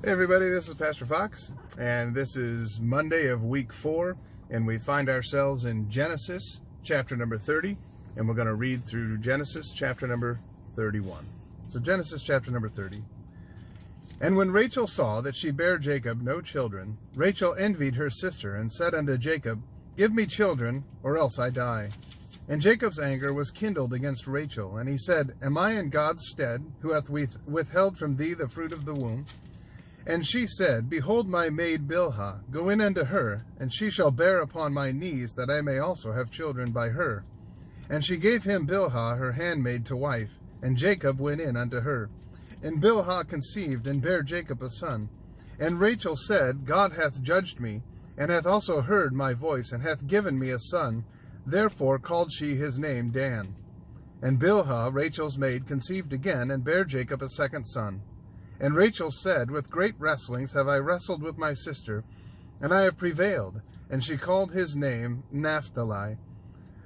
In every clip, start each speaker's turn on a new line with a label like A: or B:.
A: Hey everybody, this is Pastor Fox, and this is Monday of week 4, and we find ourselves in Genesis chapter number 30, and we're going to read through Genesis chapter number 31. So Genesis chapter number 30. And when Rachel saw that she bare Jacob no children, Rachel envied her sister, and said unto Jacob, Give me children, or else I die. And Jacob's anger was kindled against Rachel, and he said, Am I in God's stead, who hath withheld from thee the fruit of the womb? And she said, Behold my maid Bilhah, go in unto her, and she shall bear upon my knees, that I may also have children by her. And she gave him Bilhah her handmaid to wife, and Jacob went in unto her. And Bilhah conceived, and bare Jacob a son. And Rachel said, God hath judged me, and hath also heard my voice, and hath given me a son. Therefore called she his name Dan. And Bilhah, Rachel's maid, conceived again, and bare Jacob a second son. And Rachel said, With great wrestlings have I wrestled with my sister, and I have prevailed. And she called his name Naphtali.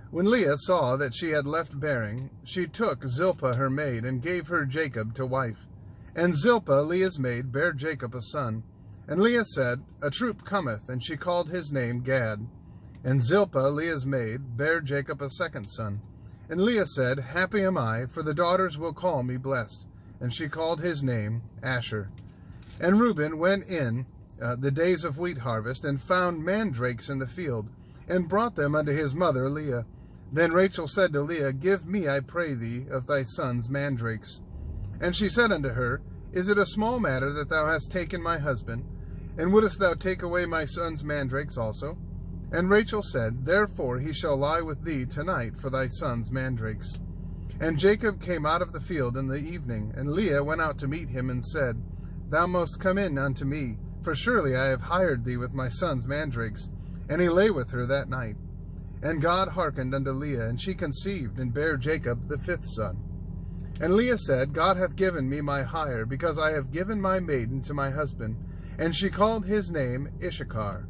A: When Leah saw that she had left bearing, she took Zilpah her maid, and gave her Jacob to wife. And Zilpah, Leah's maid, bare Jacob a son. And Leah said, A troop cometh, and she called his name Gad. And Zilpah, Leah's maid, bare Jacob a second son. And Leah said, Happy am I, for the daughters will call me blessed. And she called his name Asher. And Reuben went in the days of wheat harvest, and found mandrakes in the field, and brought them unto his mother Leah. Then Rachel said to Leah, Give me, I pray thee, of thy son's mandrakes. And she said unto her, Is it a small matter that thou hast taken my husband? And wouldest thou take away my son's mandrakes also? And Rachel said, Therefore he shall lie with thee tonight for thy son's mandrakes. And Jacob came out of the field in the evening, and Leah went out to meet him, and said, Thou must come in unto me, for surely I have hired thee with my son's mandrakes. And he lay with her that night. And God hearkened unto Leah, and she conceived, and bare Jacob the fifth son. And Leah said, God hath given me my hire, because I have given my maiden to my husband. And she called his name Issachar.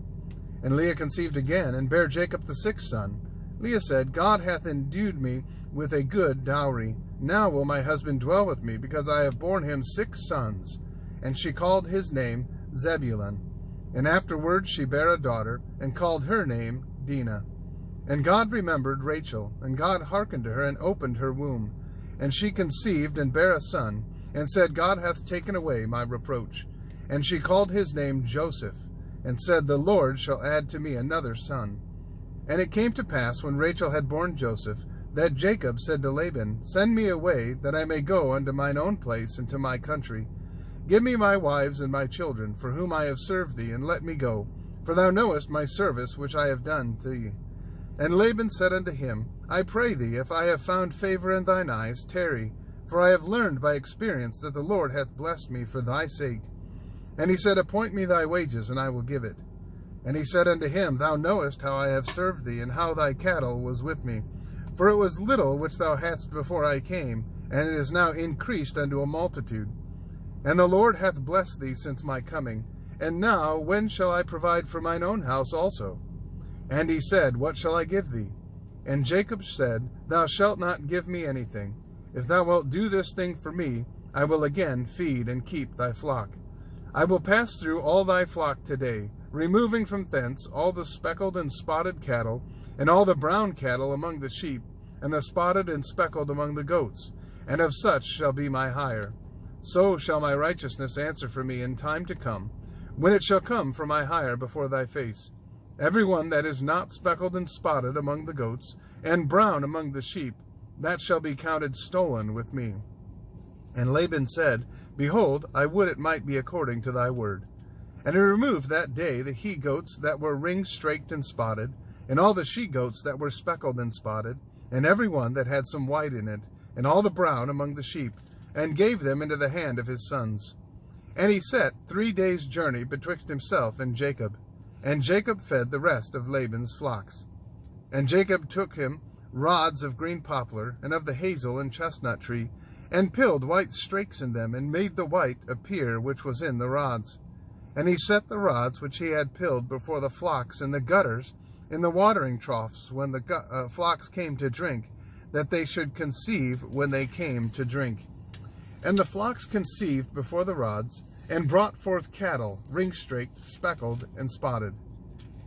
A: And Leah conceived again, and bare Jacob the sixth son. Leah said, God hath endued me with a good dowry. Now will my husband dwell with me, because I have borne him 6 sons. And she called his name Zebulun. And afterward she bare a daughter, and called her name Dinah. And God remembered Rachel, and God hearkened to her, and opened her womb. And she conceived, and bare a son, and said, God hath taken away my reproach. And she called his name Joseph, and said, The Lord shall add to me another son. And it came to pass, when Rachel had borne Joseph, that Jacob said to Laban, Send me away, that I may go unto mine own place and to my country. Give me my wives and my children, for whom I have served thee, and let me go. For thou knowest my service which I have done thee. And Laban said unto him, I pray thee, if I have found favor in thine eyes, tarry. For I have learned by experience that the Lord hath blessed me for thy sake. And he said, Appoint me thy wages, and I will give it. And he said unto him, Thou knowest how I have served thee, and how thy cattle was with me. For it was little which thou hadst before I came, and it is now increased unto a multitude. And the Lord hath blessed thee since my coming. And now when shall I provide for mine own house also? And he said, What shall I give thee? And Jacob said, Thou shalt not give me anything. If thou wilt do this thing for me, I will again feed and keep thy flock. I will pass through all thy flock today, removing from thence all the speckled and spotted cattle, and all the brown cattle among the sheep, and the spotted and speckled among the goats, and of such shall be my hire. So shall my righteousness answer for me in time to come, when it shall come for my hire before thy face. Every one that is not speckled and spotted among the goats, and brown among the sheep, that shall be counted stolen with me. And Laban said, Behold, I would it might be according to thy word. And he removed that day the he-goats that were ring-straked and spotted, and all the she-goats that were speckled and spotted, and every one that had some white in it, and all the brown among the sheep, and gave them into the hand of his sons. And he set 3 days' journey betwixt himself and Jacob, and Jacob fed the rest of Laban's flocks. And Jacob took him rods of green poplar, and of the hazel and chestnut tree, and pilled white strakes in them, and made the white appear which was in the rods. And he set the rods which he had pilled before the flocks in the gutters, in the watering troughs, when the flocks came to drink, that they should conceive when they came to drink. And the flocks conceived before the rods, and brought forth cattle, ring-straked, speckled, and spotted.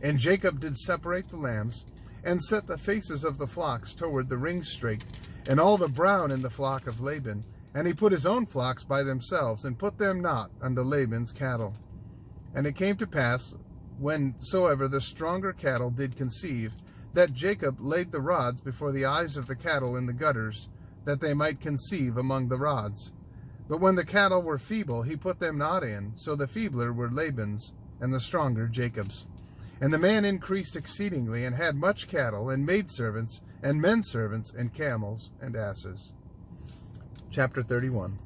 A: And Jacob did separate the lambs, and set the faces of the flocks toward the ring-straked, and all the brown in the flock of Laban. And he put his own flocks by themselves, and put them not unto Laban's cattle. And it came to pass, whensoever the stronger cattle did conceive, that Jacob laid the rods before the eyes of the cattle in the gutters, that they might conceive among the rods. But when the cattle were feeble, he put them not in, so the feebler were Laban's, and the stronger Jacob's. And the man increased exceedingly, and had much cattle, and maidservants, and menservants, and camels, and asses. Chapter 31.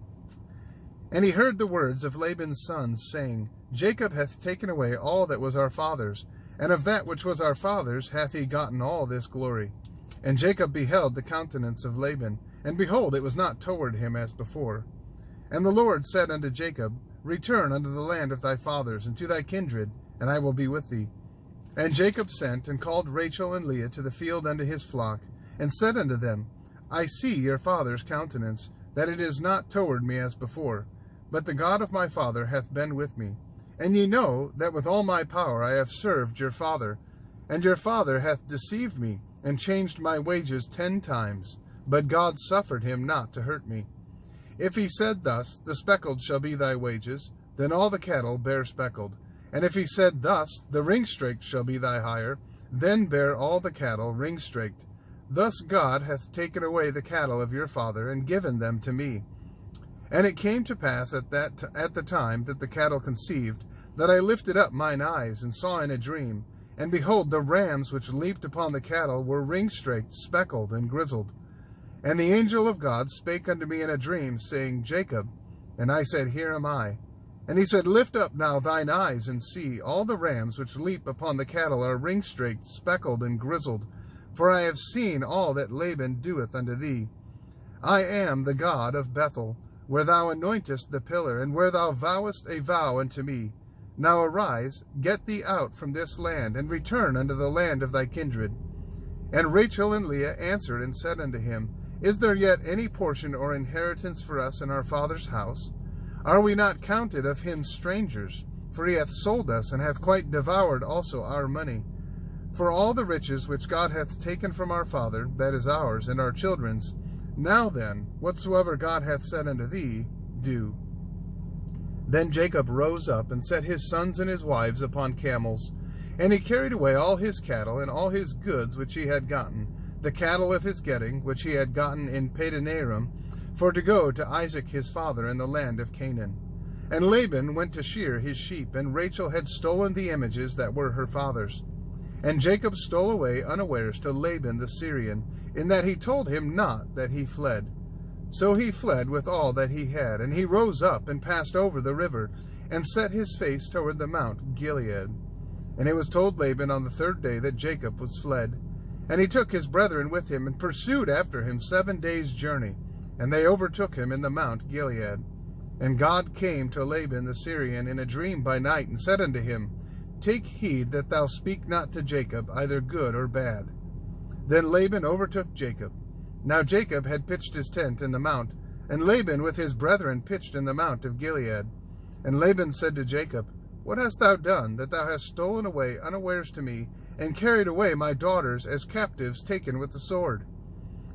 A: And he heard the words of Laban's sons, saying, Jacob hath taken away all that was our father's, and of that which was our father's hath he gotten all this glory. And Jacob beheld the countenance of Laban, and behold, it was not toward him as before. And the Lord said unto Jacob, Return unto the land of thy fathers, and to thy kindred, and I will be with thee. And Jacob sent, and called Rachel and Leah to the field unto his flock, and said unto them, I see your father's countenance, that it is not toward me as before, but the God of my father hath been with me. And ye know that with all my power I have served your father, and your father hath deceived me, and changed my wages 10 times, but God suffered him not to hurt me. If he said thus, The speckled shall be thy wages, then all the cattle bear speckled. And if he said thus, The ring-straked shall be thy hire, then bear all the cattle ring-straked. Thus God hath taken away the cattle of your father, and given them to me. And it came to pass at the time that the cattle conceived, that I lifted up mine eyes, and saw in a dream, and behold, the rams which leaped upon the cattle were ring-straked, speckled, and grizzled. And the angel of God spake unto me in a dream, saying, Jacob. And I said, Here am I. And he said, Lift up now thine eyes, and see, all the rams which leap upon the cattle are ring-straked, speckled, and grizzled. For I have seen all that Laban doeth unto thee. I am the God of Bethel, where thou anointest the pillar, and where thou vowest a vow unto me. Now arise, get thee out from this land, and return unto the land of thy kindred. And Rachel and Leah answered and said unto him, Is there yet any portion or inheritance for us in our father's house? Are we not counted of him strangers? For he hath sold us, and hath quite devoured also our money. For all the riches which God hath taken from our father, that is ours, and our children's. Now then, whatsoever God hath said unto thee, do. Then Jacob rose up, and set his sons and his wives upon camels. And he carried away all his cattle, and all his goods which he had gotten, the cattle of his getting, which he had gotten in Padanaram, for to go to Isaac his father in the land of Canaan. And Laban went to shear his sheep, and Rachel had stolen the images that were her father's. And Jacob stole away unawares to Laban the Syrian, in that he told him not that he fled. So he fled with all that he had, and he rose up and passed over the river, and set his face toward the mount Gilead. And it was told Laban on the 3rd day that Jacob was fled. And he took his brethren with him, and pursued after him 7 days' journey, and they overtook him in the mount Gilead. And God came to Laban the Syrian in a dream by night, and said unto him, Take heed that thou speak not to Jacob either good or bad. Then Laban overtook Jacob. Now Jacob had pitched his tent in the mount, and Laban with his brethren pitched in the mount of Gilead. And Laban said to Jacob, What hast thou done, that thou hast stolen away unawares to me, and carried away my daughters as captives taken with the sword?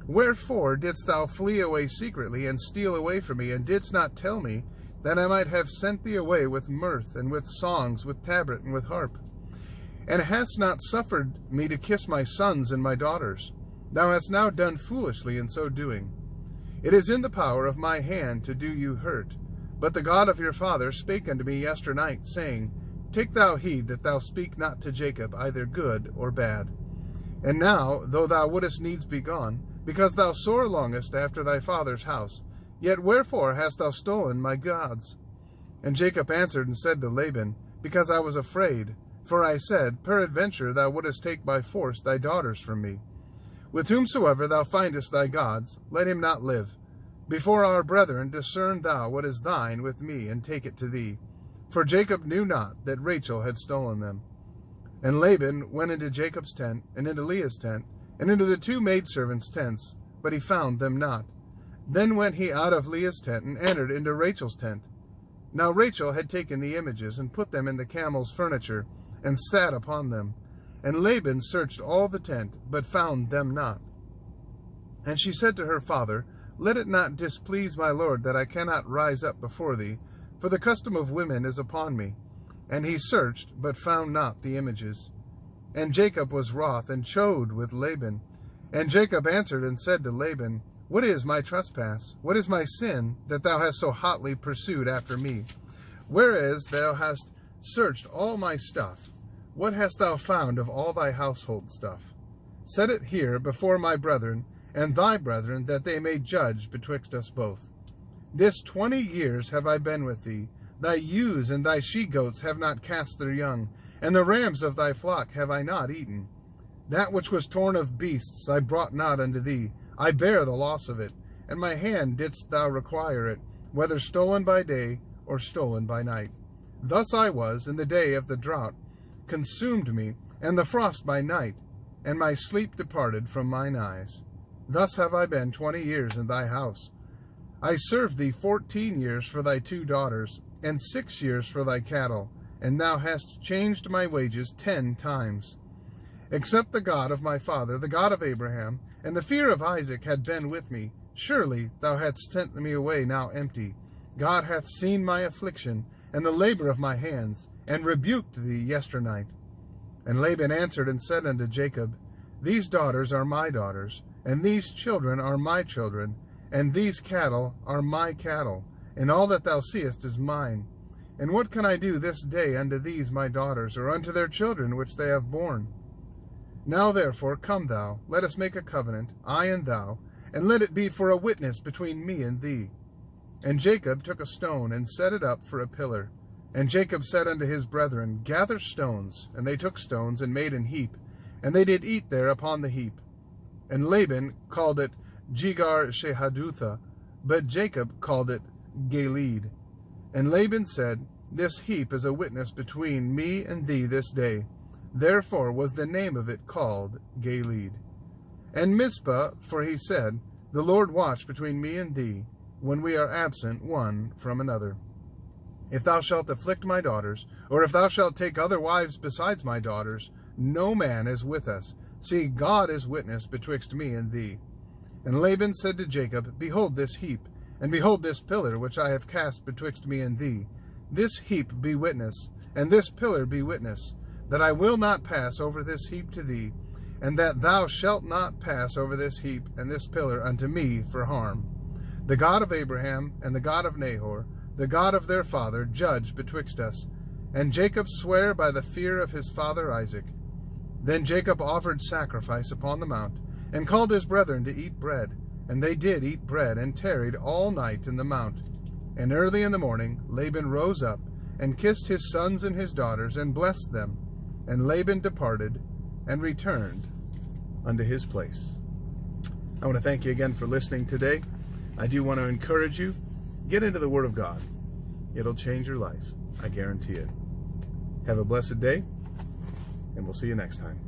A: Wherefore didst thou flee away secretly, and steal away from me, and didst not tell me, that I might have sent thee away with mirth, and with songs, with tabret, and with harp? And hast not suffered me to kiss my sons and my daughters? Thou hast now done foolishly in so doing. It is in the power of my hand to do you hurt. But the God of your father spake unto me yesternight, saying, Take thou heed that thou speak not to Jacob either good or bad. And now, though thou wouldest needs be gone, because thou sore longest after thy father's house, yet wherefore hast thou stolen my gods? And Jacob answered and said to Laban, Because I was afraid, for I said, Peradventure thou wouldest take by force thy daughters from me. With whomsoever thou findest thy gods, let him not live. Before our brethren discern thou what is thine with me, and take it to thee. For Jacob knew not that Rachel had stolen them. And Laban went into Jacob's tent, and into Leah's tent, and into the 2 maidservants' tents, but he found them not. Then went he out of Leah's tent and entered into Rachel's tent. Now Rachel had taken the images and put them in the camel's furniture and sat upon them. And Laban searched all the tent, but found them not. And she said to her father, Let it not displease my lord that I cannot rise up before thee, for the custom of women is upon me. And he searched, but found not the images. And Jacob was wroth, and chode with Laban. And Jacob answered and said to Laban, What is my trespass? What is my sin, that thou hast so hotly pursued after me? Whereas thou hast searched all my stuff, what hast thou found of all thy household stuff? Set it here before my brethren, and thy brethren, that they may judge betwixt us both. This 20 years have I been with thee. Thy ewes and thy she-goats have not cast their young, and the rams of thy flock have I not eaten. That which was torn of beasts I brought not unto thee. I bear the loss of it, and my hand didst thou require it, whether stolen by day or stolen by night. Thus I was in the day of the drought, consumed me, and the frost by night, and my sleep departed from mine eyes. Thus have I been 20 years in thy house. I served thee 14 years for thy 2 daughters, and 6 years for thy cattle, and thou hast changed my wages 10 times. Except the God of my father, the God of Abraham, and the fear of Isaac had been with me, surely thou hadst sent me away now empty. God hath seen my affliction, and the labor of my hands, and rebuked thee yesternight. And Laban answered and said unto Jacob, These daughters are my daughters, and these children are my children, and these cattle are my cattle, and all that thou seest is mine. And what can I do this day unto these my daughters, or unto their children which they have borne? Now therefore come thou, let us make a covenant, I and thou, and let it be for a witness between me and thee. And Jacob took a stone, and set it up for a pillar. And Jacob said unto his brethren, Gather stones. And they took stones, and made an heap, and they did eat there upon the heap. And Laban called it Jegar-Shahadutha, but Jacob called it Gilead. And Laban said, This heap is a witness between me and thee this day. Therefore was the name of it called Gilead. And Mizpah, for he said, The Lord watch between me and thee, when we are absent one from another. If thou shalt afflict my daughters, or if thou shalt take other wives besides my daughters, no man is with us. See, God is witness betwixt me and thee. And Laban said to Jacob, Behold this heap, and behold this pillar which I have cast betwixt me and thee. This heap be witness, and this pillar be witness, that I will not pass over this heap to thee, and that thou shalt not pass over this heap and this pillar unto me for harm. The God of Abraham and the God of Nahor, the God of their father, judge betwixt us. And Jacob sware by the fear of his father Isaac. Then Jacob offered sacrifice upon the mount, and called his brethren to eat bread. And they did eat bread, and tarried all night in the mount. And early in the morning Laban rose up, and kissed his sons and his daughters, and blessed them. And Laban departed, and returned unto his place. I want to thank you again for listening today. I do want to encourage you, get into the Word of God. It'll change your life. I guarantee it. Have a blessed day, and we'll see you next time.